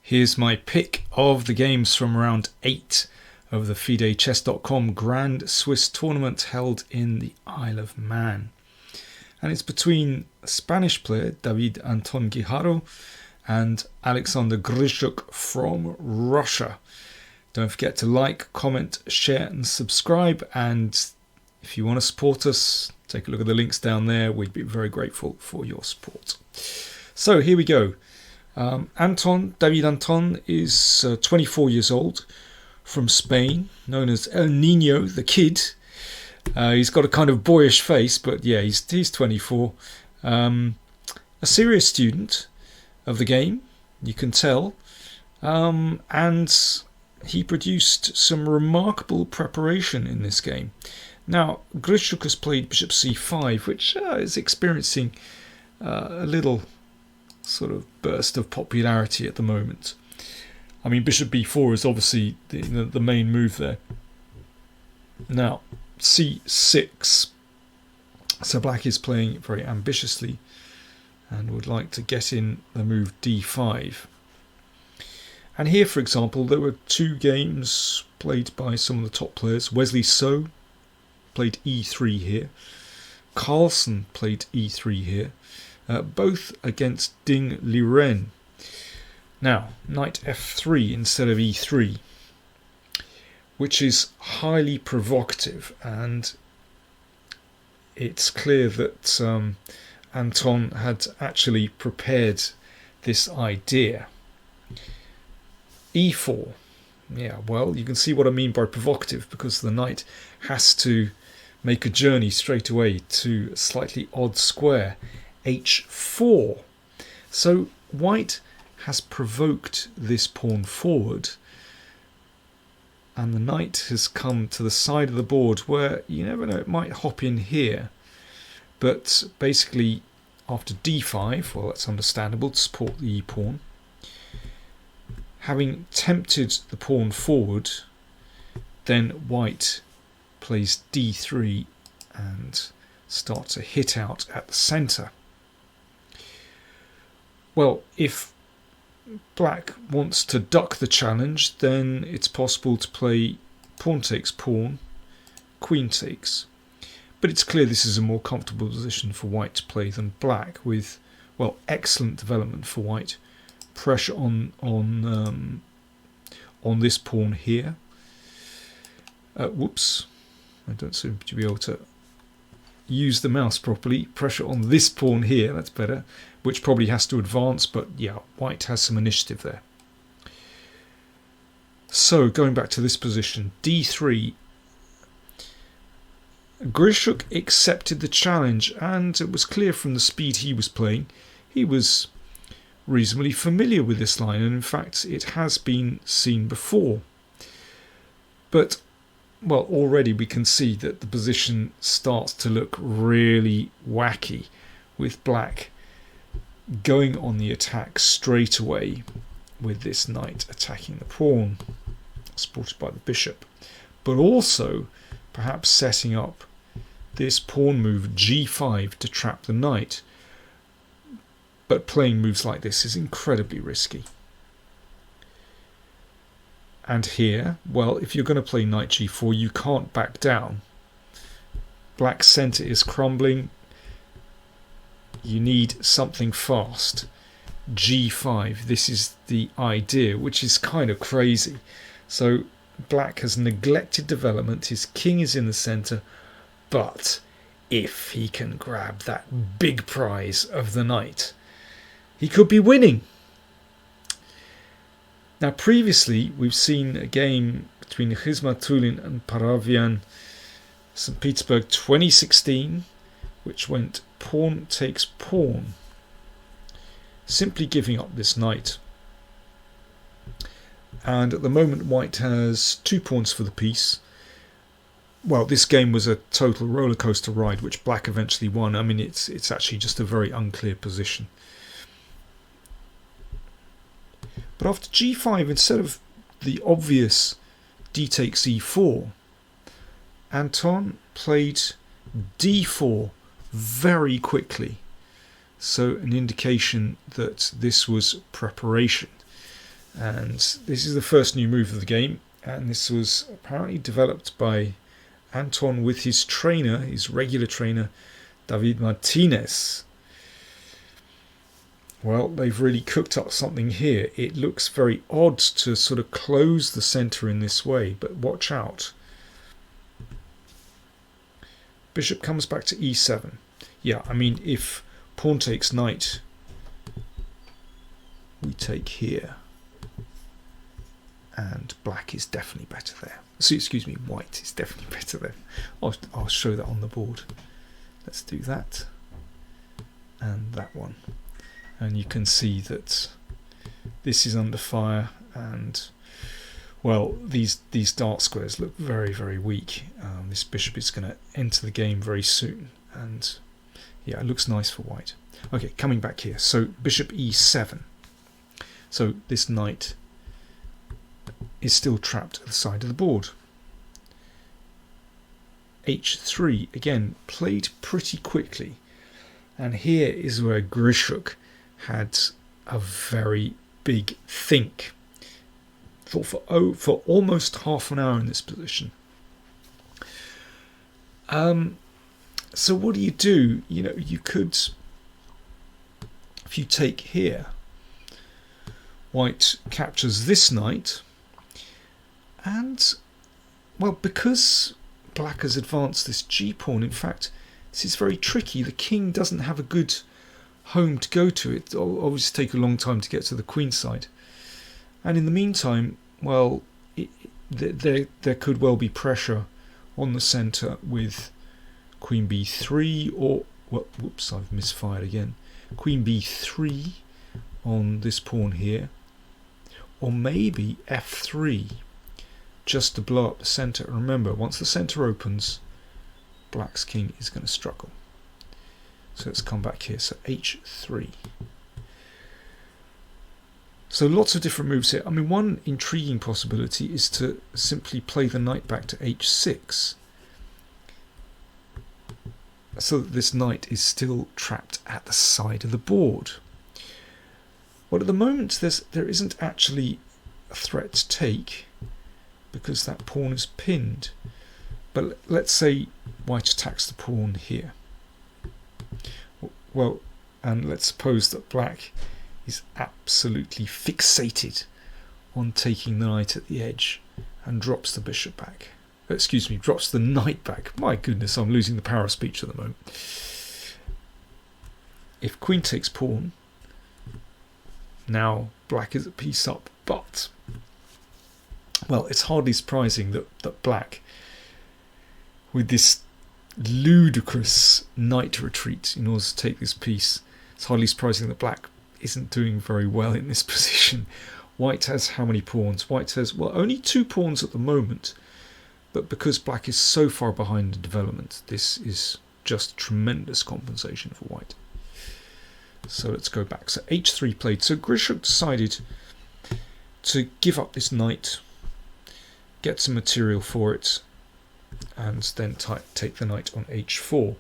Here's my pick of the games from round 8 of the FIDE Grand Swiss tournament held in the Isle of Man. And it's between a Spanish player, David Anton Guijarro, and Alexander Grischuk from Russia. Don't forget to like, comment, share and subscribe. And if you want to support us, take a look at the links down there. We'd be very grateful for your support. So here we go. David Anton is 24 years old, from Spain, known as El Nino, the kid. He's got a kind of boyish face, but yeah, he's 24. A serious student of the game, you can tell. And he produced some remarkable preparation in this game. Now, Grischuk has played bishop c5, which is experiencing a little sort of burst of popularity at the moment. I mean, bishop b4 is obviously the main move there. Now, c6. So black is playing very ambitiously and would like to get in the move d5. And here, for example, there were two games played by some of the top players. Wesley So played e3 here. Carlsen played e3 here. Both against Ding Liren. Now, knight f3 instead of e3, which is highly provocative, and it's clear that Anton had actually prepared this idea. e4. Yeah, well, you can see what I mean by provocative, because the knight has to make a journey straight away to a slightly odd square. h4. So white has provoked this pawn forward, and the knight has come to the side of the board where, you never know, it might hop in here. But basically, after d5, well, that's understandable to support the e-pawn. Having tempted the pawn forward, then white plays d3 and starts to hit out at the centre. Well, if black wants to duck the challenge, then it's possible to play pawn takes pawn, queen takes. But it's clear this is a more comfortable position for white to play than black, with, well, excellent development for white. Pressure on this pawn here. Whoops, I don't seem to be able to use the mouse properly. Pressure on this pawn here, that's better, which probably has to advance, but yeah, white has some initiative there. So going back to this position, d3. Grischuk accepted the challenge, and it was clear from the speed he was playing, he was reasonably familiar with this line, and in fact it has been seen before. But, well, already we can see that the position starts to look really wacky, with black going on the attack straight away with this knight attacking the pawn, supported by the bishop, but also perhaps setting up this pawn move g5 to trap the knight. But playing moves like this is incredibly risky. And here, well, if you're going to play knight g4, you can't back down. Black's centre is crumbling. You need something fast. g5, this is the idea, which is kind of crazy. So black has neglected development, his king is in the centre, but if he can grab that big prize of the knight, he could be winning. Now previously we've seen a game between Hizmatulin and Paravian, St. Petersburg 2016, which went pawn takes pawn, simply giving up this knight. And at the moment white has 2 pawns for the piece. Well, this game was a total rollercoaster ride, which black eventually won. I mean, it's actually just a very unclear position. But after g5, instead of the obvious d takes e4, Anton played d4 very quickly. So an indication that this was preparation. And this is the first new move of the game, and this was apparently developed by Anton with his trainer, his regular trainer, David Martinez. Well, they've really cooked up something here. It looks very odd to sort of close the centre in this way, but watch out. Bishop comes back to e7. Yeah, I mean, if pawn takes knight, we take here. And black is definitely better there. So, excuse me, white is definitely better there. I'll show that on the board. Let's do that. And that one. And you can see that this is under fire, and well, these dart squares look very, very weak. This bishop is going to enter the game very soon, and yeah, it looks nice for white. Okay, coming back here. So bishop e7. So this knight is still trapped at the side of the board. h3, again, played pretty quickly. And here is where Grischuk had a very big think. Thought for almost half an hour in this position. So what do? You know, you could, if you take here, white captures this knight, and well, because black has advanced this g-pawn, in fact, this is very tricky. The king doesn't have a good home to go to. It will obviously take a long time to get to the queen side. And in the meantime, well, there could well be pressure on the centre with queen b3, or, well, whoops, I've misfired again. Queen b3 on this pawn here, or maybe f3, just to blow up the centre. Remember, once the centre opens, black's king is going to struggle. So let's come back here. So h3. So lots of different moves here. I mean, one intriguing possibility is to simply play the knight back to h6, so that this knight is still trapped at the side of the board. Well, at the moment there isn't actually a threat to take, because that pawn is pinned. But let's say white attacks the pawn here. Well, and let's suppose that black is absolutely fixated on taking the knight at the edge and drops the bishop back. Excuse me, drops the knight back. My goodness, I'm losing the power of speech at the moment. If queen takes pawn, now black is a piece up, but, well, it's hardly surprising that black, with this ludicrous knight retreat in order to take this piece, it's hardly surprising that black isn't doing very well in this position. White has how many pawns? White has, well, only 2 pawns at the moment, but because black is so far behind in development, this is just tremendous compensation for white. So let's go back. So h3 played. So Grischuk decided to give up this knight, get some material for it, and then take the knight on h4,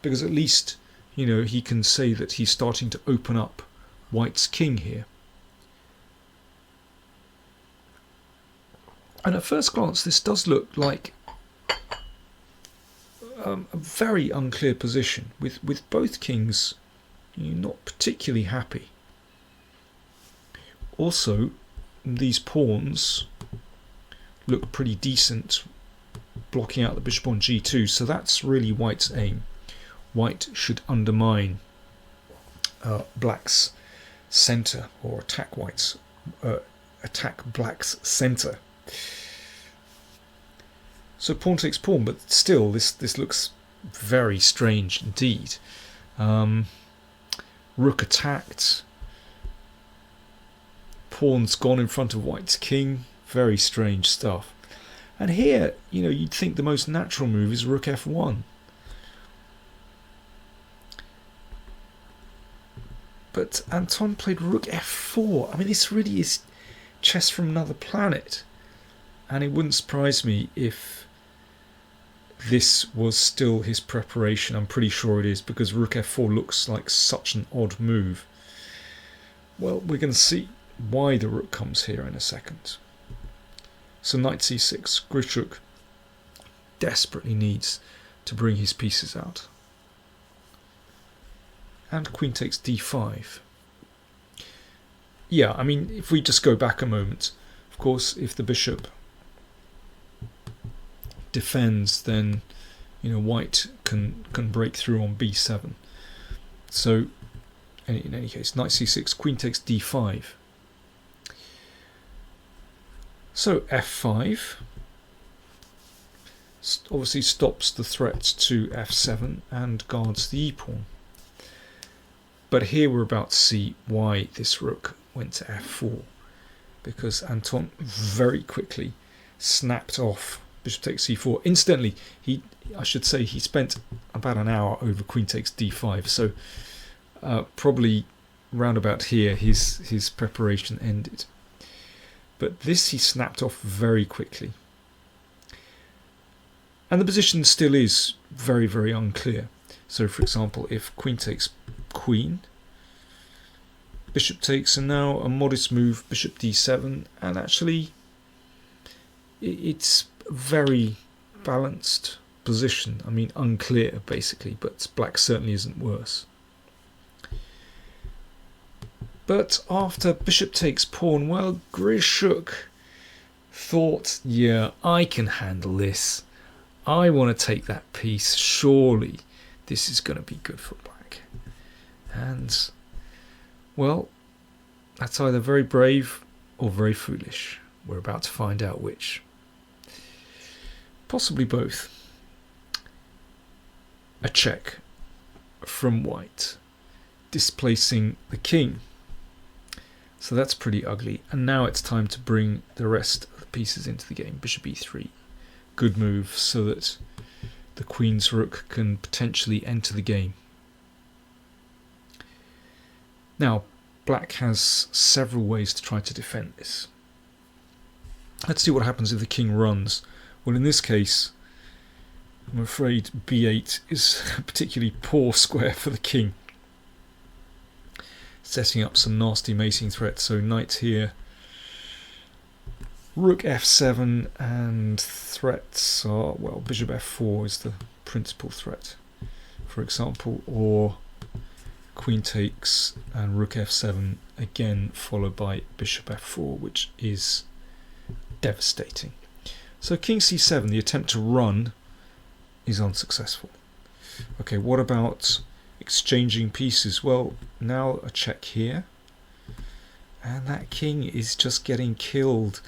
because at least, you know, he can say that he's starting to open up white's king here. And at first glance, this does look like a very unclear position, with both kings, you know, not particularly happy. Also, these pawns look pretty decent, blocking out the bishop on g2, so that's really white's aim. White should undermine black's centre, or attack black's centre. So pawn takes pawn, but still this looks very strange indeed. Rook attacked, pawn's gone in front of white's king, very strange stuff. And here, you know, you'd think the most natural move is rook f1. But Anton played rook f4. I mean, this really is chess from another planet. And it wouldn't surprise me if this was still his preparation. I'm pretty sure it is, because rook f4 looks like such an odd move. Well, we're going to see. why the rook comes here in a second. So knight c6, Grischuk desperately needs to bring his pieces out. And queen takes d5. Yeah, I mean, if we just go back a moment, of course, if the bishop defends, then white can break through on b7. So in any case, knight c6, queen takes d5. So f5 obviously stops the threat to f7 and guards the e-pawn. But here we're about to see why this rook went to f4, because Anton very quickly snapped off bishop takes c4. Incidentally, I should say he spent about an hour over queen takes d5, so probably round about here his preparation ended. But this he snapped off very quickly. And the position still is very, very unclear. So for example, if queen takes queen, bishop takes, and now a modest move, bishop d7, and actually it's a very balanced position. I mean, unclear basically, but black certainly isn't worse. But after bishop takes pawn, well, Grischuk thought, yeah, I can handle this. I want to take that piece. Surely this is going to be good for black. And, well, that's either very brave or very foolish. We're about to find out which. Possibly both. A check from white, displacing the king. So that's pretty ugly. And now it's time to bring the rest of the pieces into the game. Bishop e3. Good move so that the queen's rook can potentially enter the game. Now, black has several ways to try to defend this. Let's see what happens if the king runs. Well, in this case, I'm afraid b8 is a particularly poor square for the king, setting up some nasty macing threats. So knight here, rook f7, and threats are, well, bishop f4 is the principal threat, for example, or queen takes and rook f7 again, followed by bishop f4, which is devastating. So king c7, the attempt to run is unsuccessful. Okay, what about exchanging pieces? Well, now a check here, and that king is just getting killed.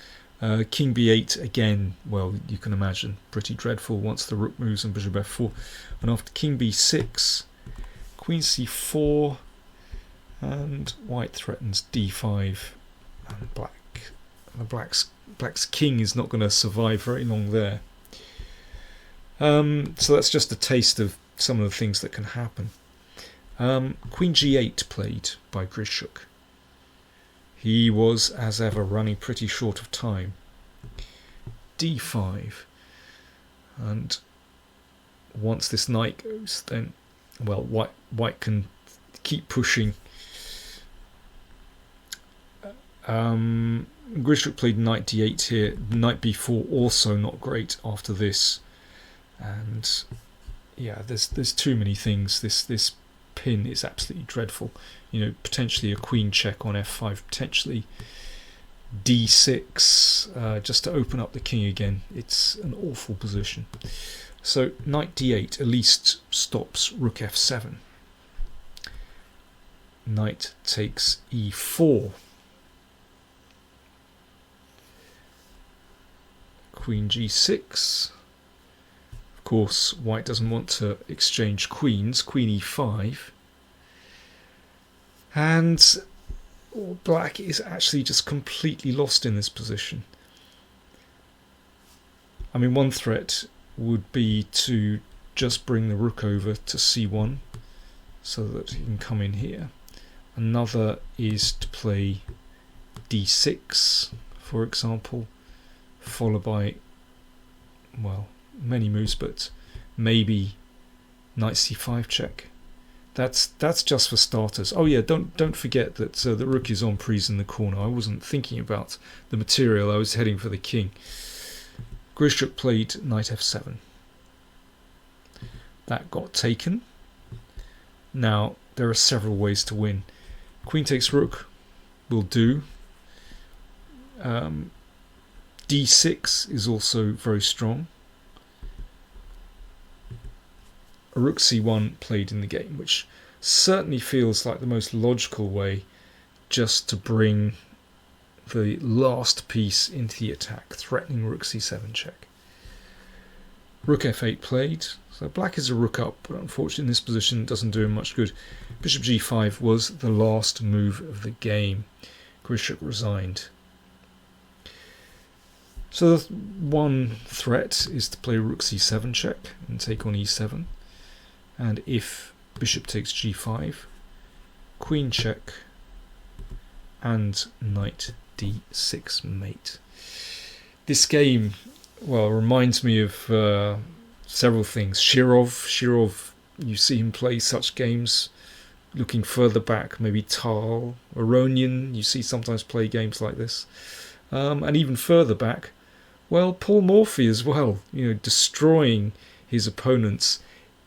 King b8 again, well, you can imagine, pretty dreadful once the rook moves and bishop f4. And after king b6, queen c4, and white threatens d5, and black's king is not going to survive very long there. So that's just a taste of some of the things that can happen. Queen g8 played by Grischuk. He was, as ever, running pretty short of time. d5. And once this knight goes, then, well, white can keep pushing. Grischuk played knight d8 here. Knight b4 also not great after this. And yeah, there's too many things. This pin is absolutely dreadful. Potentially a queen check on f5, potentially d6, just to open up the king again. It's an awful position. So knight d8 at least stops rook f7. Knight takes e4. Queen g6. Of course, white doesn't want to exchange queens. Queen e5. And black is actually just completely lost in this position. I mean, one threat would be to just bring the rook over to c1 so that he can come in here. Another is to play d6, for example, followed by, well, many moves, but maybe knight c5 check. That's just for starters. Oh yeah, don't forget that the rook is on prise in the corner. I wasn't thinking about the material. I was heading for the king. Grischuk played knight f7. That got taken. Now there are several ways to win. Queen takes rook will do. D6 is also very strong. A rook c1 played in the game, which certainly feels like the most logical way just to bring the last piece into the attack, threatening rook c7 check. Rook f8 played, so black is a rook up, but unfortunately in this position it doesn't do him much good. Bishop g5 was the last move of the game. Grischuk resigned. So the one threat is to play rook c7 check and take on e7. And if bishop takes g5, queen check, and knight d6 mate. This game, well, reminds me of several things. Shirov, you see him play such games looking further back. Maybe Tal, Aronian, you see sometimes play games like this. And even further back, well, Paul Morphy as well, destroying his opponents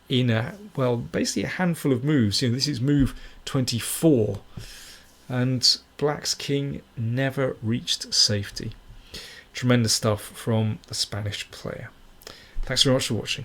in basically a handful of moves. This is move 24, and black's king never reached safety. Tremendous stuff from the Spanish player. Thanks very much for watching.